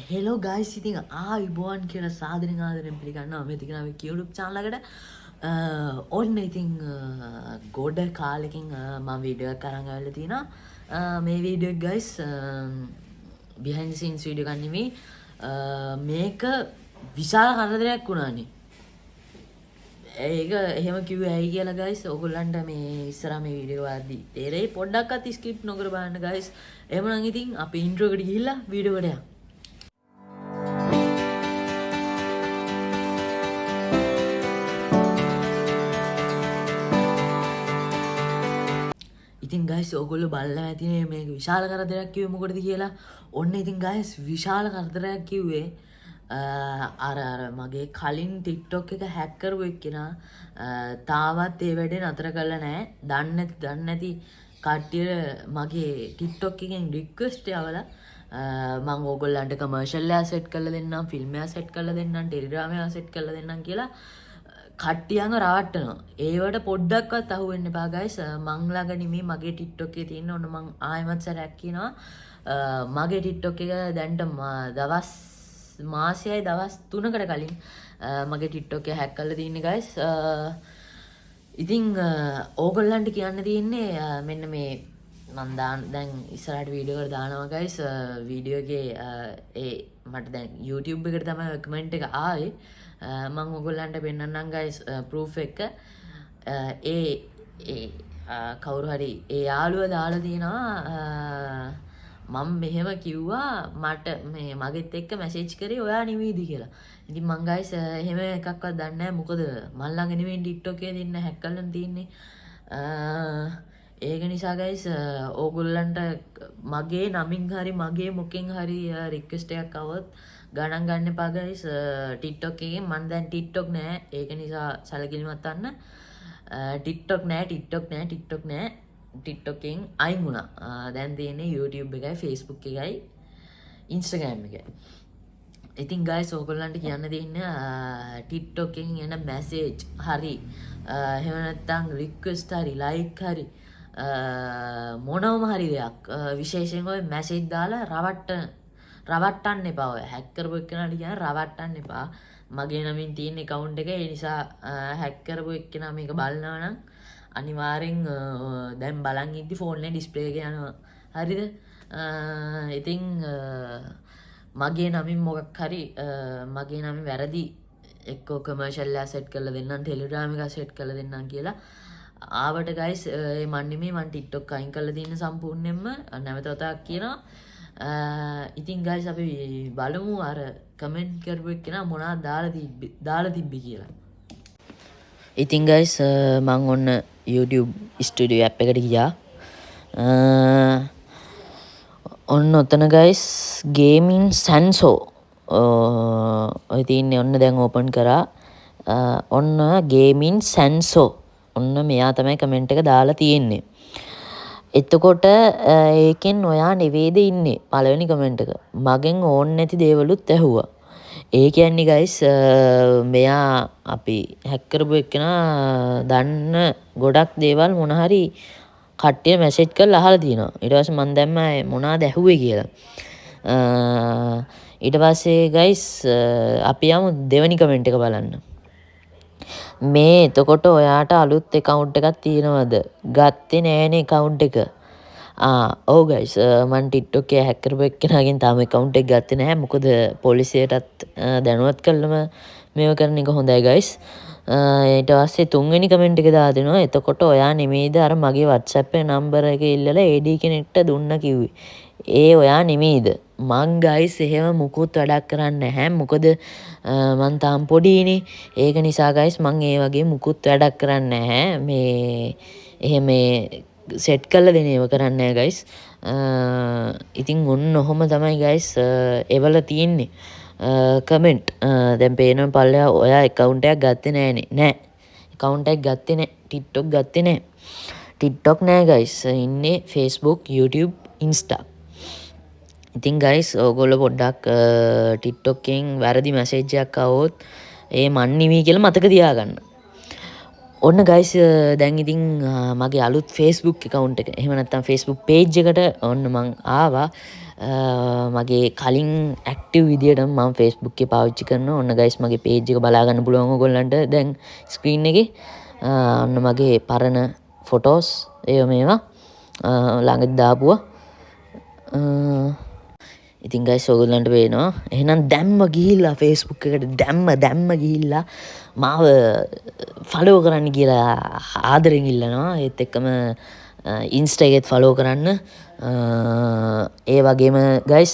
Hello guys ඉතින් ආයිබෝන් කියලා සාදරෙන් ආදරෙන් පිළිගන්නවා මේ තිකනාවේ YouTube channel එකට ඔන්න ඉතින් ගොඩ කාලෙකින් මම වීඩියෝ එකක් අරන් ආවලා තිනවා මේ වීඩියෝ එක guys behind the scenes video එකක් නෙමෙයි මේක විශාල කරදරයක් වුණානේ ඒක එහෙම කිව්වේ ඇයි කියලා ගයිස් ඔයගොල්ලන්ට මේ ඉස්සරහා මේ වීඩියෝ එක වාද්දි තේරෙයි පොඩ්ඩක්වත් ස්කිප් නොකර බලන්න ගයිස් එහෙමනම් ඉතින් අපි ඉන්ට්‍රෝ එකට ගිහිල්ලා වීඩියෝ එකට යමු ඉතින් ගයිස් ඔයගොල්ලෝ බලලා ඇතිනේ මේක විශාල කරදරයක් කිව්වේ මොකටද කියලා. ඔන්න ඉතින් ගයිස් විශාල කරදරයක් කිව්වේ අර මගේ කලින් TikTok එක හැක් කරපු එක්කෙනා තාවත් ඒ වැඩේ නතර කරලා නැහැ. දන්නේ නැති කට්ටියට මගේ TikTok එකෙන් රික්වෙස්ට් යවලා මම ඕගොල්ලන්ට කමර්ෂල් එක සෙට් කරලා දෙන්නම්, ෆිල්ම් එක සෙට් කරලා දෙන්නම්, ටෙලිග්‍රෑම් එක සෙට් කරලා දෙන්නම් කියලා කට්ටියන්ව රවට්ටනවා. ඒවට පොඩ්ඩක්වත් අහුවෙන්න එපා ගයිස්. මං ළඟ නෙමෙයි මගේ TikTok එකේ තියෙන ඔන්න මං ආයෙමත් සැරයක් කියනවා. මගේ TikTok එක දැන්ට දවස් මාසයයි දවස් 3කට කලින් මගේ TikTok එක හැක් කරලා තියෙන්නේ ගයිස්. ඉතින් ඕගොල්ලන්ට කියන්න තියෙන්නේ මෙන්න මේ මම දැන් ඉස්සරහට වීඩියෝ එකට දානවා ගයිස්. වීඩියෝ එකේ ඒ මට දැන් YouTube එකට තමයි කමෙන්ට් එක ආවේ. මම ඔයගොල්ලන්ට පෙන්නන්නම් ගයිස් ප්‍රූෆ් එක. ඒ කවුරු හරි ඒ යාළුවා දාලා තියෙනවා මම මෙහෙම කිව්වා මට මේ මගෙත් එක්ක මැසේජ් කරේ ඔයා නෙවෙයිද කියලා. ඉතින් මං ගයිස් එහෙම එකක්වත් දන්නේ නැහැ. මොකද මල් ළඟ නෙවෙයි TikTok එකේ දෙන්න හැක් කරලා තියෙන්නේ. ඒක නිසා ගයිස් ඕගොල්ලන්ට මගේ නමින් හරි මගේ මොකෙන් හරි රික්වෙස්ට් එකක් આવොත් ගණන් ගන්න එපා ගයිස්. TikTok එකෙන් මම දැන් TikTok නෑ. ඒක නිසා සැලකිලිමත් වන්න. TikTok නෑ. TikTok එකෙන් අයින් වුණා. දැන් තියෙන්නේ YouTube එකයි Facebook එකයි Instagram එකයි. ඉතින් ගයිස් ඕගොල්ලන්ට කියන්න තියෙන්නේ TikTok එකෙන් එන මැසේජ් හරි එහෙම නැත්නම් රික්වෙස්ට් හරි ලයික් හරි මොනවම හරි දෙයක් විශේෂයෙන් ඔය මැසේජ් දාලා රවට්ටන්න එපා. ඔය හැක් කරපු එක්කෙනාට කියන රවට්ටන්න එපා. මගේ නමින් තියෙන account එක. ඒ නිසා හැක් කරපු එක්කෙනා මේක බලනවා නම් අනිවාර්යෙන් දැන් බලන් ඉද්දි ෆෝන් එකේ ඩිස්ප්ලේ එක යනවා. හරිද? ඉතින් මගේ නමින් මොකක් හරි මගේ නමින් වැරදි එක්කෝ කමර්ෂල් එක සෙට් කරලා දෙන්නම්, ටෙලිග්‍රෑම් එක සෙට් කරලා දෙන්නම් කියලා ආවට ගයිස් මන් නෙමෙයි මන් TikTok අයින් කරලා තියෙන සම්පූර්ණයෙන්ම නැවත වතාවක් කියනවා. ඉතින් ගයිස් අපි බලමු අර කමෙන්ට් කරපු එක්කෙනා මොනවද දාලා තිබ්බි කියලා. ඉතින් ගයිස් මම ඔන්න YouTube Studio app එකට ගියා. ඔන්න ඔතන ගයිස් ගේමින් සැන්සෝ ඔය තියන්නේ ඔන්න දැන් ඕපන් කරා. ඔන්න ගේමින් සැන්සෝ ඔන්න මෙයා තමයි කමෙන්ට් එක දාලා තියෙන්නේ. එතකොට ඒකෙන් ඔයා නෙවෙයිද ඉන්නේ පළවෙනි කමෙන්ට් එක. මගෙන් ඕන් නැති දේවලුත් ඇහුවා. ඒ කියන්නේ ගයිස් මෙයා අපි හැක් කරපු එක්කෙනා දන්න ගොඩක් දේවල් මොන හරි කට්ටිය මැසේජ් කරලා අහලා තියෙනවා. ඊට පස්සේ මම දැම්ම මොනවාද ඇහුවේ කියලා. ඊට පස්සේ ගයිස් අපි යමු දෙවෙනි කමෙන්ට් එක බලන්න. මේ එතකොට ඔයාට අලුත් account එකක් තියෙනවද? ගත්තේ නෑනේ account එක. ඔව් ගයිස් මම TikTok එක හැක් කරපු එක්කෙනාගෙන් තාම account එක ගත්තේ නැහැ. මොකද පොලිසියටත් දැනුවත් කළම මේව කරන එක හොඳයි ගයිස්. ඊට පස්සේ තුන්වෙනි කමෙන්ට් එක දාලා දෙනවා. එතකොට ඔයා නෙමෙයිද අර මගේ WhatsApp එකේ නම්බර එක ඉල්ලලා AD කෙනෙක්ට දුන්න කිව්වේ. ඒ ඔයා නෙමෙයිද? මං ගයිස් එහෙම මුකුත් වැඩක් කරන්නේ නැහැ. මොකද මං තාම පොඩිනේ. ඒක නිසා ගයිස් මං ඒ වගේ මුකුත් වැඩක් කරන්නේ නැහැ. මේ එහෙම සෙට් කරලා දෙන ඒවා කරන්නේ නැහැ ගයිස්. ඉතින් ඔන්න ඔහොම තමයි ගයිස් එවල තියෙන්නේ. කමෙන්ට් දැන් පේනවා පල්ලෙහා ඔයා account එකක් ගත්තේ නැහනේ. නෑ. account එකක් ගත්තේ නෑ. TikTok ගත්තේ නෑ. TikTok නෑ ගයිස්. ඉන්නේ Facebook, YouTube, Insta. ඉතින් ගයිස් ඕගොල්ලෝ පොඩ්ඩක් TikTok එකෙන් වැරදි මැසේජ් එකක් ආවොත් ඒ මන් නෙමෙයි කියලා මතක තියාගන්න. ඔන්න ගයිස් දැන් ඉතින් මගේ අලුත් ෆේස්බුක් account එක එහෙම නැත්නම් Facebook page එකට ඔන්න මං ආවා. මගේ කලින් ඇක්ටිව් විදියට මම Facebook එක පාවිච්චි කරනවා. ඔන්න ගයිස් මගේ page එක බලා ගන්න පුළුවන් ඔයගොල්ලන්ට දැන් screen එකේ. ඔන්න මගේ පරණ photos ඒව මේවා ළඟදී දාපුවා. ඉතින් ගයිස් ඔයගොල්ලන්ට පේනවා. එහෙනම් දැම්ම ගිහිල්ලා Facebook එකට දැම්ම ගිහිල්ලා මාව ෆලෝ කරන්න කියලා ආදරෙන් ඉල්ලනවා. ඒත් එක්කම ඉන්ස්ටා එකෙත් ෆලෝ කරන්න. ඒ වගේම ගයිස්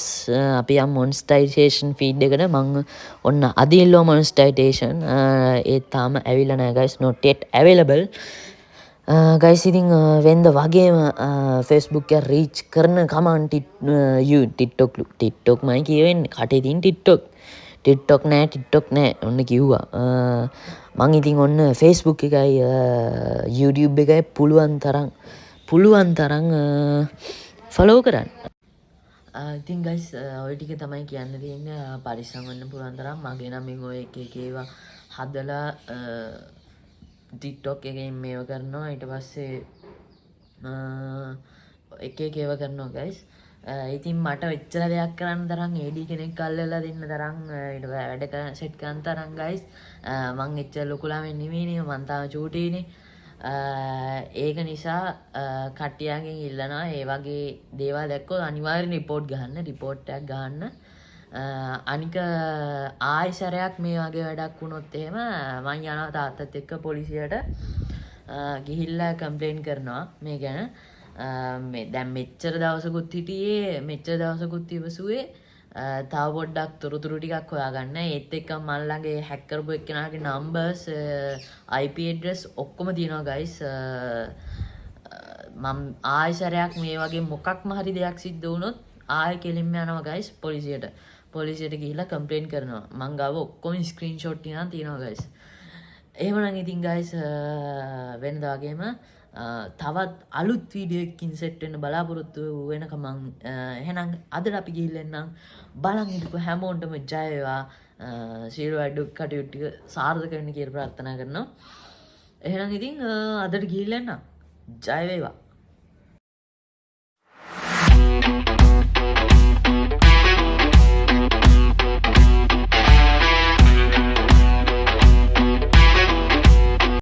අපි යම් මොන්ස්ටයිසේෂන් ෆීඩ් එකට මං ඔන්න අදිල්ලෝ මොන්ස්ටයිටේෂන් ඒත් තාම ඇවිල්ලා නැහැ guys, not yet available. Guys ඉතින් වෙන්ද වගේම ෆේස්බුක් එක රීච් කරන කමන් ටික්ටොක් මයි කියවෙන්නේ කටේ තියෙන ටික්ටොක් නෑ ඔන්න කිව්වා. මං ඉතින් ඔන්න ෆේස්බුක් එකයි YouTube එකයි පුළුවන් තරම් ෆලෝ කරන්න. ඉතින් ගයිස් ඔය ටික තමයි කියන්න තියෙන්නේ. පරිස්සම් වෙන්න පුළුවන් තරම්. මගේ නම් මේ ඔය එක ඒවා හදලා TikTok එකෙන් මේව කරනවා. ඊට පස්සේ එක ඒවා කරනවා ගයිස්. ඉතින් මට එච්චර දෙයක් කරන්න තරම් AD කෙනෙක් අල්ලලා දෙන්න තරම් ඊට වැඩ සෙට් කරන්න තරම් ගයිස් මං එච්චර ලොකු ළමෙක් නෙමෙයිනේ. මං තාම චූටිනේ. ඒක නිසා කට්ටියගෙන් ඉල්ලනවා ඒ වගේ දේවල් දැක්කොත් අනිවාර්යෙන් රිපෝට් එකක් ගහන්න. අනික ආයෙසරයක් මේ වගේ වැඩක් වුණොත් එහෙම මං යනවා තාත්තත් එක්ක පොලිසියට ගිහිල්ලා කම්ප්ලේන්ට් කරනවා මේ ගැන. දැන් මෙච්චර දවසකුත් හිටියේ මෙච්චර දවසකුත් ඉවසුවේ තව පොඩ්ඩක් තොරතුරු ටිකක් හොයාගන්න. ඒත් එක්ක මල් ළඟ හැක් කරපු එක්කෙනාගේ numbers IP address ඔක්කොම තියෙනවා guys. මම ආයෙසරයක් මේ වගේ මොකක්ම හරි දෙයක් සිද්ධ වුණොත් ආයෙ කෙලින්ම යනවා guys පොලිසියට ගිහිල්ලා කම්ප්ලේන්ට් කරනවා. මං ගාව ඔක්කොම ස්ක්‍රීන්ෂොට් ටිකක් තියෙනවා guys. එහෙමනම් ඉතින් guys වෙනද වගේම තවත් අලුත් වීඩියෝ එකකින් සෙට් වෙන්න බලාපොරොත්තු වෙනකම් එහෙනම් අදට අපි ගිහිල්ලා එන්නම්. බලන් ඉඳපු හැමෝටම ජය වේවා. සියලු වැඩ කටයුතු ටික සාර්ථක වෙන්න කියලා ප්‍රාර්ථනා කරනවා. එහෙනම් ඉතින් අදට ගිහිල්ලා එන්නම්. ජය වේවා.